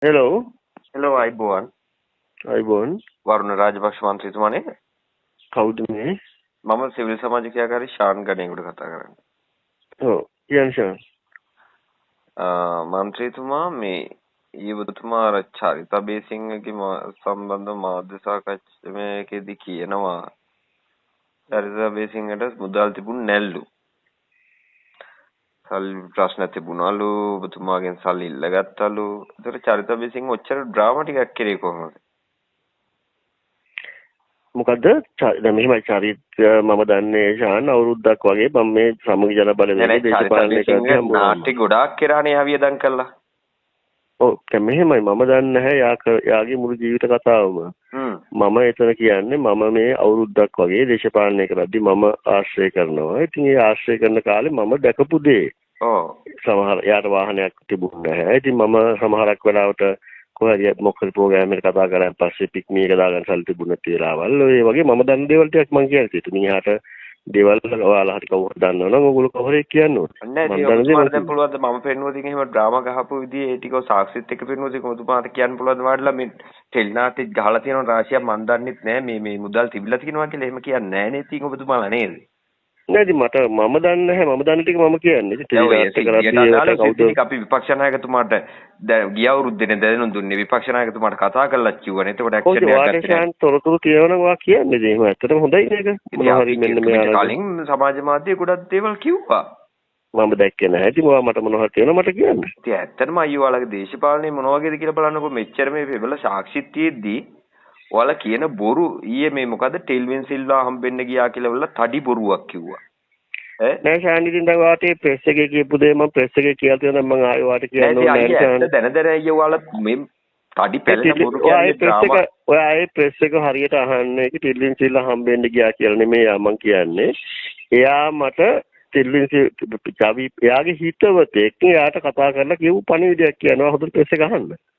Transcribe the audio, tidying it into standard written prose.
Hello, Hello, අයිබෝවන්. අයිබෝන්. වරුණ රාජපක්ෂ මන්ත්‍රීතුමා නේද? කවුද මේ? මම සිවිල් සමාජ ක්‍රියාකාරී ශාන් ගණේකට කතා කරන්නේ. ඔව්, කියන්න ෂාන්. මන්ත්‍රීතුමා මේ ඊවතුමා අර චරිතා බේසිංගේ සම්බන්ධ මාධ්‍ය සාකච්ඡා මේකෙදි කියනවා චරිතා බේසිංගට මුදල් තිබුණ නැල්ලු. සල්ලි ප්‍රශ්න තිබුණලු, ඔබතුමාගෙන් සල්ලි ඉල්ලගත්තලු. ඒතර චරිතා බේසිංග ඔච්චර ඩ්‍රාමා ටිකක් කරේ කොහොමද? මොකද්ද? දැන් මෙහෙමයි චරිත මම දන්නේ ෂාන් අවුරුද්දක් වගේ මම මේ සමගි ජන බලවේගයේ දේශපාලනය කරද්දී හම්බුණා. නාට්‍ය ගොඩාක් කරානේ ආවියදම් කළා. ඔව් දැන් මෙහෙමයි මම දන්නේ නැහැ යාගේ මුළු ජීවිත කතාවම. මම එතන කියන්නේ මම මේ අවුරුද්දක් වගේ දේශපාලනය කරද්දී මම ආශ්‍රය කරනවා. ඉතින් ඒ ආශ්‍රය කරන කාලේ මම දැකපු දේ. ඔව්. සමහර යාට වාහනයක් තිබුණේ නැහැ. ඉතින් මම සමහරක් වෙලාවට කොහරි මොකද ප්‍රෝග්‍රෑම් එක කතා කරලා පස්සේ පික්මී එක දාගන්න සල්ලි තිබුණ තියලාවල් ඔය වගේ මම දන්න දේවල් ටිකක් මම කියන්නේ. ඉතින් ඊහාට දේවල් ඔයාලා හරි කවුරු දන්නවනම් ඔයගොල්ලෝ කවුරු කියන්න ඕනේ. නැහැ ඒක දැන් පුළුවන්ද මම පෙන්නුවද එහෙම ඩ්‍රාමා ගහපු විදිහේ ඒ ටික සාක්ෂිත් එක්ක පෙන්නුවද කොහොමද කියන්න පුළුවන්ද වාඩිලා මේ ටෙලිනාට්‍යෙත් ගහලා තියෙන රාශියක් මන් දන්නෙත් නැහැ මේ මුදල් තිබිලා තියෙනවා කියලා එහෙම කියන්නේ නැහැ නේ ඉතින් ඔබතුමාලා නේද? නෑ ඉතින් මම දන්නේ නැහැ මම දන්න ටික මම කියන්නේ. ඉතින් ටෙලිනාට්‍ය කරද්දී කවුද අපි විපක්ෂ નાයකතුමාට දැන් ගිය අවුරුද්දේ දැනුම් දුන්නේ විපක්ෂ નાයකතුමාට කතා කරලා කිව්වනේ. එතකොට ඇක්ෂන් එකක් ගත්තේ නැහැ. තොරතුරු තියෙනවා නම් ඔයා කියන්නේ ඉතින් එහෙම ඇත්තටම හොඳයි මේක. මොනවා හරි මෙන්න මෙයා කලින් සමාජ මාධ්‍ය ගොඩක් දේවල් කිව්වා. මම දැක්කේ නැහැ. ඉතින් ඔයා මට මොනවා හරි තියෙනවා මට කියන්න. ඉතින් ඇත්තටම අයියෝ ඔයාලගේ දේශපාලනේ මොන වගේද කියලා බලන්නකො මෙච්චර මේ වෙබල සාක්ෂිත් තියෙද්දි ඔයාලා කියන බොරු ඊයේ මේ මොකද ටෙල්වින් සිල්වා හම්බෙන්න ගියා කියලා වල තඩි බොරුවක් කිව්වා. නෑ ෂාන් ඉතින් දැන් ඔයාට ප්‍රෙස් එකේ කියපු දේ මම ප්‍රෙස් එකේ කියලා තියෙනවා මම ආයෙ ඔයාට කියන්න ඕනේ නෑ ෂාන්. දැන අයියෝ ඔයාලා මේ තඩි පැලෙන බොරු කියන්නේ ඩ්‍රාමා. ඔයා ආයෙ ප්‍රෙස් එක හරියට අහන්නේ ඒක ටෙල්වින් සිල්වා හම්බෙන්න ගියා කියලා නෙමෙයි මම කියන්නේ. එයා මට ටෙල්වින් එයාගේ හිතවතෙක් එයාට කතා කරලා කියපු පණිවිඩයක් කියනවා හොඳට ප්‍රෙස් එක අහන්න.